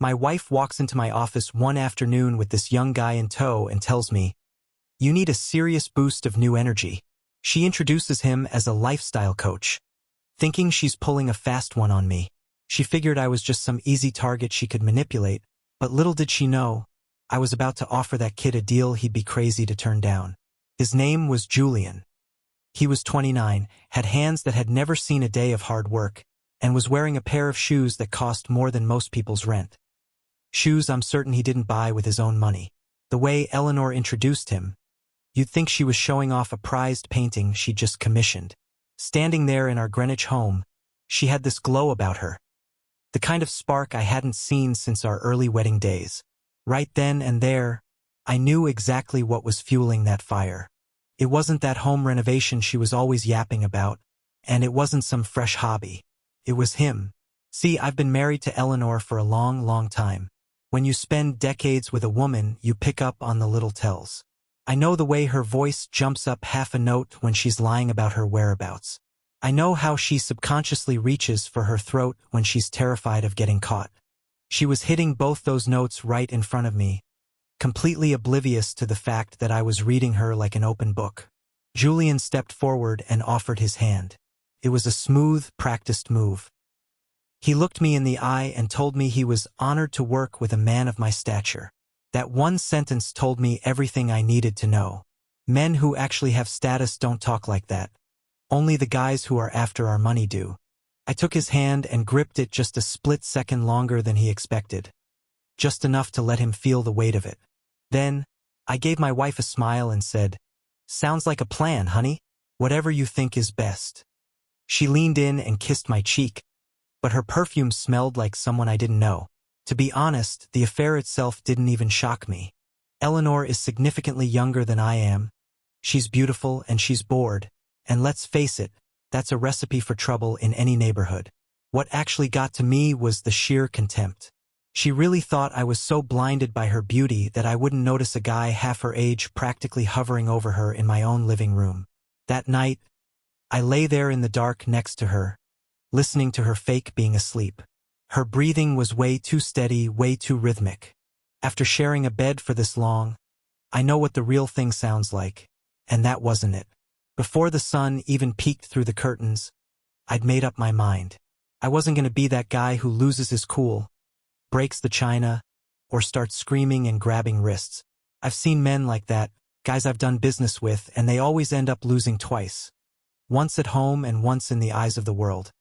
My wife walks into my office one afternoon with this young guy in tow and tells me, "You need a serious boost of new energy." She introduces him as a lifestyle coach, thinking she's pulling a fast one on me. She figured I was just some easy target she could manipulate, but little did she know, I was about to offer that kid a deal he'd be crazy to turn down. His name was Julian. He was 29, had hands that had never seen a day of hard work, and was wearing a pair of shoes that cost more than most people's rent. Shoes I'm certain he didn't buy with his own money. The way Eleanor introduced him, you'd think she was showing off a prized painting she'd just commissioned. Standing there in our Greenwich home, she had this glow about her. The kind of spark I hadn't seen since our early wedding days. Right then and there, I knew exactly what was fueling that fire. It wasn't that home renovation she was always yapping about, and it wasn't some fresh hobby. It was him. See, I've been married to Eleanor for a long, long time. When you spend decades with a woman, you pick up on the little tells. I know the way her voice jumps up half a note when she's lying about her whereabouts. I know how she subconsciously reaches for her throat when she's terrified of getting caught. She was hitting both those notes right in front of me, completely oblivious to the fact that I was reading her like an open book. Julian stepped forward and offered his hand. It was a smooth, practiced move. He looked me in the eye and told me he was honored to work with a man of my stature. That one sentence told me everything I needed to know. Men who actually have status don't talk like that. Only the guys who are after our money do. I took his hand and gripped it just a split second longer than he expected. Just enough to let him feel the weight of it. Then, I gave my wife a smile and said, "Sounds like a plan, honey. Whatever you think is best." She leaned in and kissed my cheek, but her perfume smelled like someone I didn't know. To be honest, the affair itself didn't even shock me. Eleanor is significantly younger than I am. She's beautiful and she's bored, and let's face it, that's a recipe for trouble in any neighborhood. What actually got to me was the sheer contempt. She really thought I was so blinded by her beauty that I wouldn't notice a guy half her age practically hovering over her in my own living room. That night, I lay there in the dark next to her, listening to her fake being asleep. Her breathing was way too steady, way too rhythmic. After sharing a bed for this long, I know what the real thing sounds like, and that wasn't it. Before the sun even peeked through the curtains, I'd made up my mind. I wasn't going to be that guy who loses his cool, breaks the china, or starts screaming and grabbing wrists. I've seen men like that, guys I've done business with, and they always end up losing twice. Once at home and once in the eyes of the world.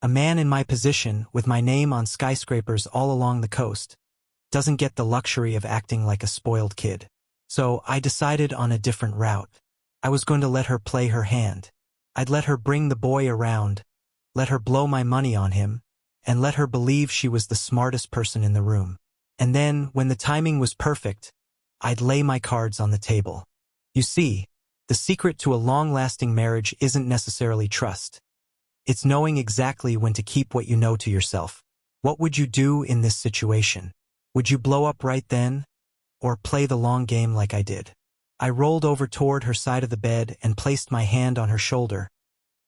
A man in my position, with my name on skyscrapers all along the coast, doesn't get the luxury of acting like a spoiled kid. So I decided on a different route. I was going to let her play her hand. I'd let her bring the boy around, let her blow my money on him, and let her believe she was the smartest person in the room. And then, when the timing was perfect, I'd lay my cards on the table. You see, the secret to a long-lasting marriage isn't necessarily trust. It's knowing exactly when to keep what you know to yourself. What would you do in this situation? Would you blow up right then, or play the long game like I did? I rolled over toward her side of the bed and placed my hand on her shoulder,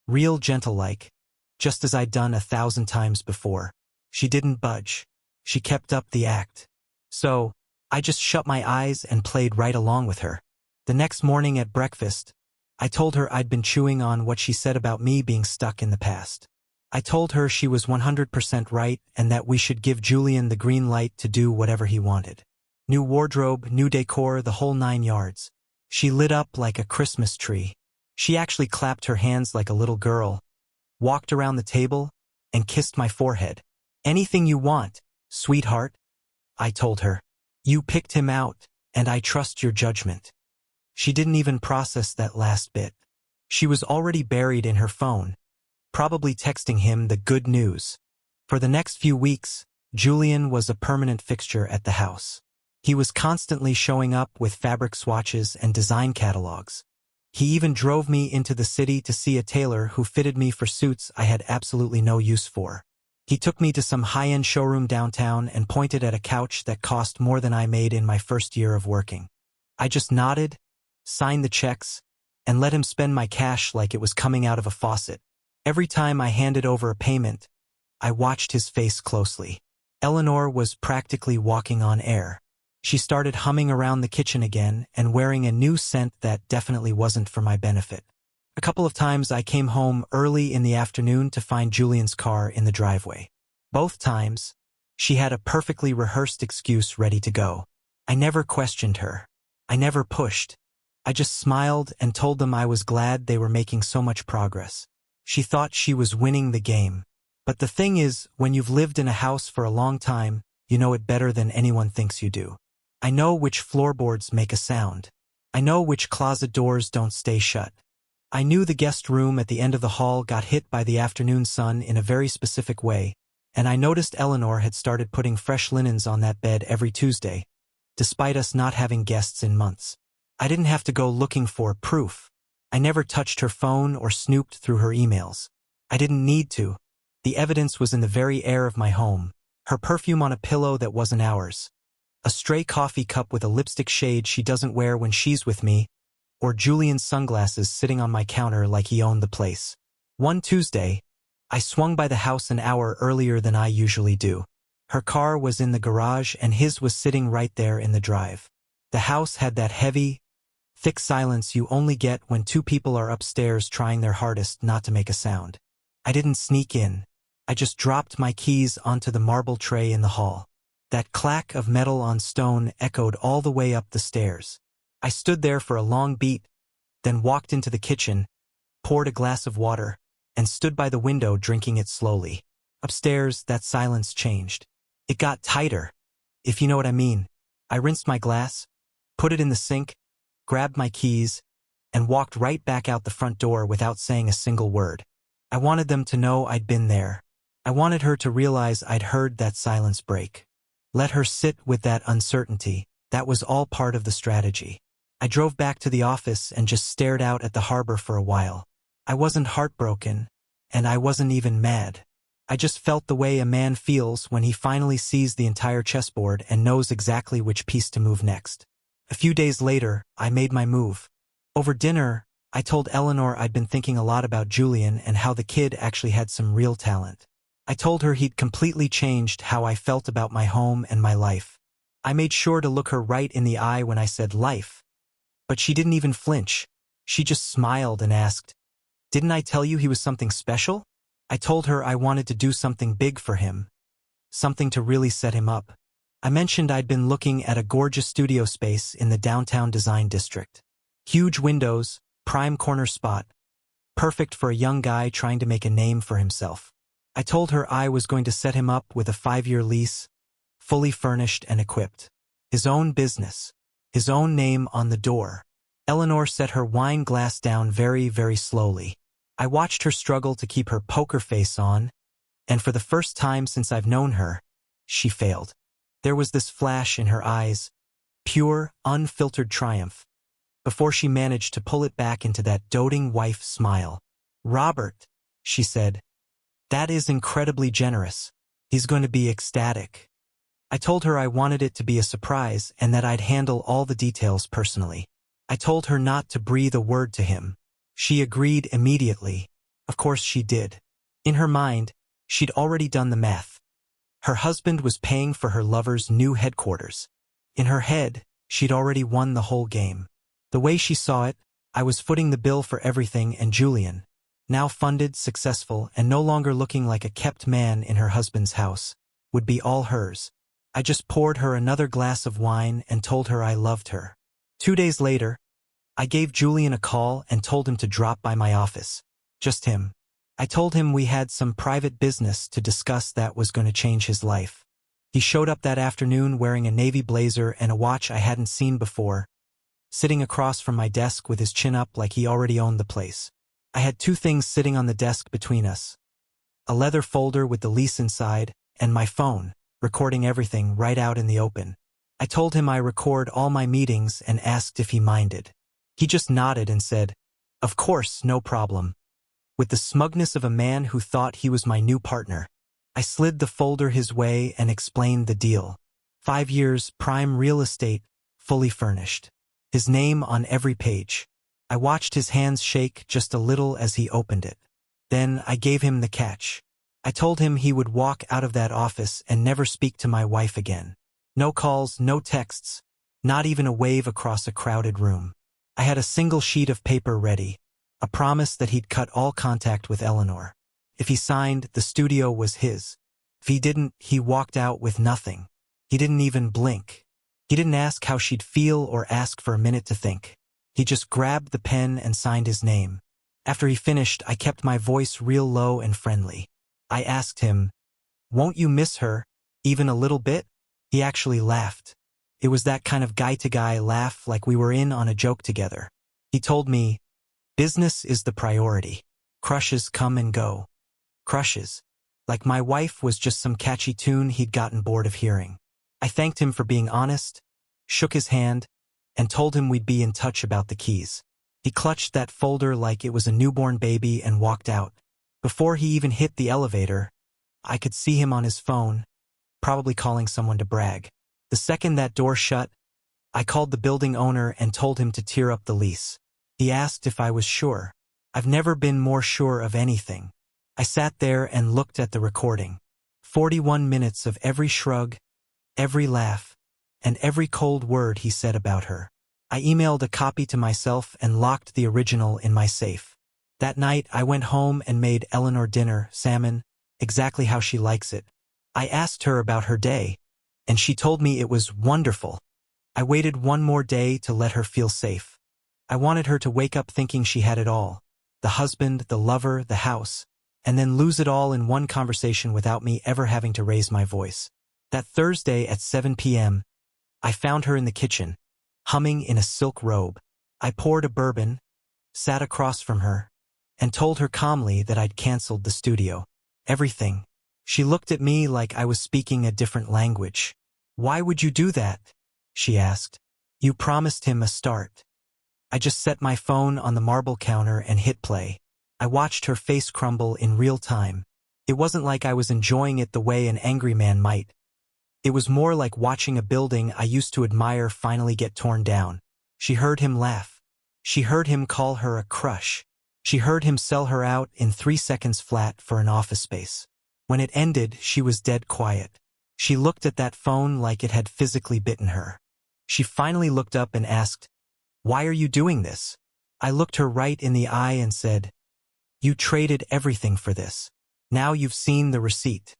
real gentle-like, just as I'd done 1,000 times before. She didn't budge. She kept up the act. So, I just shut my eyes and played right along with her. The next morning at breakfast, I told her I'd been chewing on what she said about me being stuck in the past. I told her she was 100% right and that we should give Julian the green light to do whatever he wanted. New wardrobe, new decor, the whole 9 yards. She lit up like a Christmas tree. She actually clapped her hands like a little girl, walked around the table, and kissed my forehead. "Anything you want, sweetheart," I told her. "You picked him out, and I trust your judgment." She didn't even process that last bit. She was already buried in her phone, probably texting him the good news. For the next few weeks, Julian was a permanent fixture at the house. He was constantly showing up with fabric swatches and design catalogs. He even drove me into the city to see a tailor who fitted me for suits I had absolutely no use for. He took me to some high-end showroom downtown and pointed at a couch that cost more than I made in my first year of working. I just nodded, signed the checks, and let him spend my cash like it was coming out of a faucet. Every time I handed over a payment, I watched his face closely. Eleanor was practically walking on air. She started humming around the kitchen again and wearing a new scent that definitely wasn't for my benefit. A couple of times I came home early in the afternoon to find Julian's car in the driveway. Both times, she had a perfectly rehearsed excuse ready to go. I never questioned her. I never pushed. I just smiled and told them I was glad they were making so much progress. She thought she was winning the game. But the thing is, when you've lived in a house for a long time, you know it better than anyone thinks you do. I know which floorboards make a sound. I know which closet doors don't stay shut. I knew the guest room at the end of the hall got hit by the afternoon sun in a very specific way, and I noticed Eleanor had started putting fresh linens on that bed every Tuesday, despite us not having guests in months. I didn't have to go looking for proof. I never touched her phone or snooped through her emails. I didn't need to. The evidence was in the very air of my home, her perfume on a pillow that wasn't ours, a stray coffee cup with a lipstick shade she doesn't wear when she's with me, or Julian's sunglasses sitting on my counter like he owned the place. One Tuesday, I swung by the house an hour earlier than I usually do. Her car was in the garage and his was sitting right there in the drive. The house had that heavy, thick silence you only get when two people are upstairs trying their hardest not to make a sound. I didn't sneak in. I just dropped my keys onto the marble tray in the hall. That clack of metal on stone echoed all the way up the stairs. I stood there for a long beat, then walked into the kitchen, poured a glass of water, and stood by the window drinking it slowly. Upstairs, that silence changed. It got tighter, if you know what I mean. I rinsed my glass, put it in the sink, grabbed my keys, and walked right back out the front door without saying a single word. I wanted them to know I'd been there. I wanted her to realize I'd heard that silence break. Let her sit with that uncertainty. That was all part of the strategy. I drove back to the office and just stared out at the harbor for a while. I wasn't heartbroken, and I wasn't even mad. I just felt the way a man feels when he finally sees the entire chessboard and knows exactly which piece to move next. A few days later, I made my move. Over dinner, I told Eleanor I'd been thinking a lot about Julian and how the kid actually had some real talent. I told her he'd completely changed how I felt about my home and my life. I made sure to look her right in the eye when I said life. But she didn't even flinch. She just smiled and asked, "Didn't I tell you he was something special?" I told her I wanted to do something big for him, something to really set him up. I mentioned I'd been looking at a gorgeous studio space in the downtown design district. Huge windows, prime corner spot, perfect for a young guy trying to make a name for himself. I told her I was going to set him up with a 5-year lease, fully furnished and equipped. His own business, his own name on the door. Eleanor set her wine glass down very, very slowly. I watched her struggle to keep her poker face on, and for the first time since I've known her, she failed. There was this flash in her eyes, pure, unfiltered triumph, before she managed to pull it back into that doting wife smile. "Robert," she said, "that is incredibly generous. He's going to be ecstatic." I told her I wanted it to be a surprise and that I'd handle all the details personally. I told her not to breathe a word to him. She agreed immediately. Of course she did. In her mind, she'd already done the math. Her husband was paying for her lover's new headquarters. In her head, she'd already won the whole game. The way she saw it, I was footing the bill for everything, and Julian, now funded, successful, and no longer looking like a kept man in her husband's house, would be all hers. I just poured her another glass of wine and told her I loved her. 2 days later, I gave Julian a call and told him to drop by my office. Just him. I told him we had some private business to discuss that was going to change his life. He showed up that afternoon wearing a navy blazer and a watch I hadn't seen before, sitting across from my desk with his chin up like he already owned the place. I had 2 things sitting on the desk between us. A leather folder with the lease inside, and my phone, recording everything right out in the open. I told him I record all my meetings and asked if he minded. He just nodded and said, "Of course, no problem." With the smugness of a man who thought he was my new partner, I slid the folder his way and explained the deal. 5 years, prime real estate, fully furnished. His name on every page. I watched his hands shake just a little as he opened it. Then I gave him the catch. I told him he would walk out of that office and never speak to my wife again. No calls, no texts, not even a wave across a crowded room. I had a single sheet of paper ready, a promise that he'd cut all contact with Eleanor. If he signed, the studio was his. If he didn't, he walked out with nothing. He didn't even blink. He didn't ask how she'd feel or ask for a minute to think. He just grabbed the pen and signed his name. After he finished, I kept my voice real low and friendly. I asked him, "Won't you miss her, even a little bit?" He actually laughed. It was that kind of guy-to-guy laugh, like we were in on a joke together. He told me, "Business is the priority. Crushes come and go." Crushes. Like my wife was just some catchy tune he'd gotten bored of hearing. I thanked him for being honest, shook his hand, and told him we'd be in touch about the keys. He clutched that folder like it was a newborn baby and walked out. Before he even hit the elevator, I could see him on his phone, probably calling someone to brag. The second that door shut, I called the building owner and told him to tear up the lease. He asked if I was sure. I've never been more sure of anything. I sat there and looked at the recording. 41 minutes of every shrug, every laugh, and every cold word he said about her. I emailed a copy to myself and locked the original in my safe. That night, I went home and made Eleanor dinner, salmon, exactly how she likes it. I asked her about her day, and she told me it was wonderful. I waited one more day to let her feel safe. I wanted her to wake up thinking she had it all: the husband, the lover, the house, and then lose it all in one conversation without me ever having to raise my voice. That Thursday at 7 p.m., I found her in the kitchen, humming in a silk robe. I poured a bourbon, sat across from her, and told her calmly that I'd canceled the studio. Everything. She looked at me like I was speaking a different language. "Why would you do that?" she asked. "You promised him a start." I just set my phone on the marble counter and hit play. I watched her face crumble in real time. It wasn't like I was enjoying it the way an angry man might. It was more like watching a building I used to admire finally get torn down. She heard him laugh. She heard him call her a crush. She heard him sell her out in 3 seconds flat for an office space. When it ended, she was dead quiet. She looked at that phone like it had physically bitten her. She finally looked up and asked, "Why are you doing this?" I looked her right in the eye and said, "You traded everything for this. Now you've seen the receipt."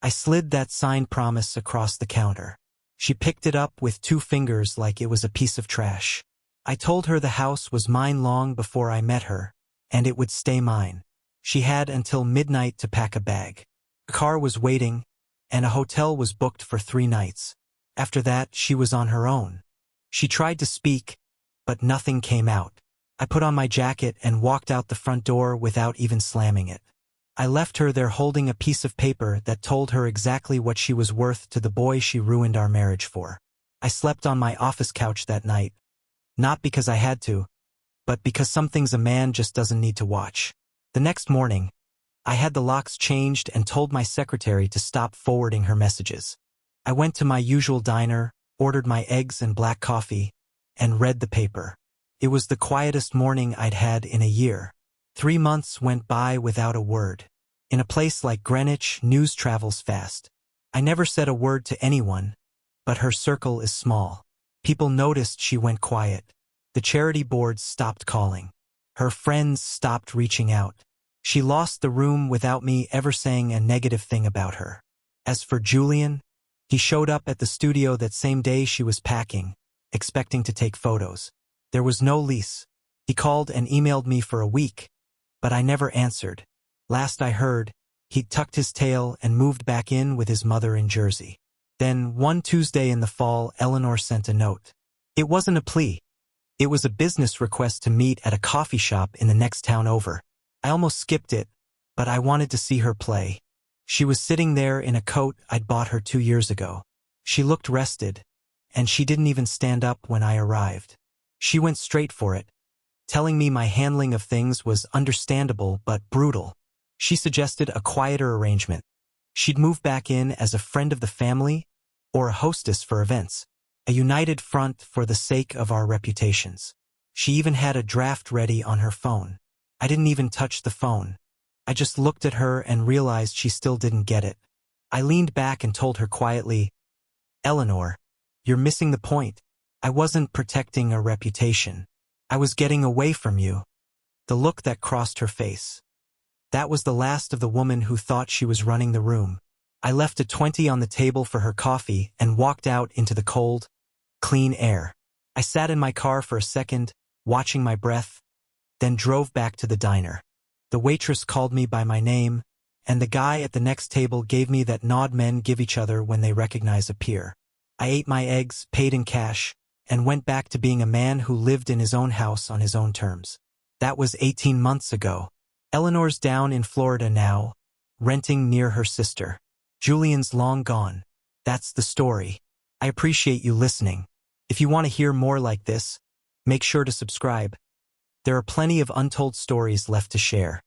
I slid that signed promise across the counter. She picked it up with 2 fingers like it was a piece of trash. I told her the house was mine long before I met her, and it would stay mine. She had until midnight to pack a bag. A car was waiting, and a hotel was booked for 3 nights. After that, she was on her own. She tried to speak, but nothing came out. I put on my jacket and walked out the front door without even slamming it. I left her there holding a piece of paper that told her exactly what she was worth to the boy she ruined our marriage for. I slept on my office couch that night, not because I had to, but because some things a man just doesn't need to watch. The next morning, I had the locks changed and told my secretary to stop forwarding her messages. I went to my usual diner, ordered my eggs and black coffee, and read the paper. It was the quietest morning I'd had in a year. 3 months went by without a word. In a place like Greenwich, news travels fast. I never said a word to anyone, but her circle is small. People noticed she went quiet. The charity boards stopped calling. Her friends stopped reaching out. She lost the room without me ever saying a negative thing about her. As for Julian, he showed up at the studio that same day she was packing, expecting to take photos. There was no lease. He called and emailed me for a week, but I never answered. Last I heard, he'd tucked his tail and moved back in with his mother in Jersey. Then, one Tuesday in the fall, Eleanor sent a note. It wasn't a plea. It was a business request to meet at a coffee shop in the next town over. I almost skipped it, but I wanted to see her play. She was sitting there in a coat I'd bought her 2 years ago. She looked rested, and she didn't even stand up when I arrived. She went straight for it, telling me my handling of things was understandable but brutal. She suggested a quieter arrangement. She'd move back in as a friend of the family or a hostess for events, a united front for the sake of our reputations. She even had a draft ready on her phone. I didn't even touch the phone. I just looked at her and realized she still didn't get it. I leaned back and told her quietly, Eleanor, you're missing the point. I wasn't protecting a reputation. I was getting away from you. The look that crossed her face. That was the last of the woman who thought she was running the room. I left a 20 on the table for her coffee and walked out into the cold, clean air. I sat in my car for a second, watching my breath, then drove back to the diner. The waitress called me by my name, and the guy at the next table gave me that nod men give each other when they recognize a peer. I ate my eggs, paid in cash, and went back to being a man who lived in his own house on his own terms. That was 18 months ago. Eleanor's down in Florida now, renting near her sister. Julian's long gone. That's the story. I appreciate you listening. If you want to hear more like this, make sure to subscribe. There are plenty of untold stories left to share.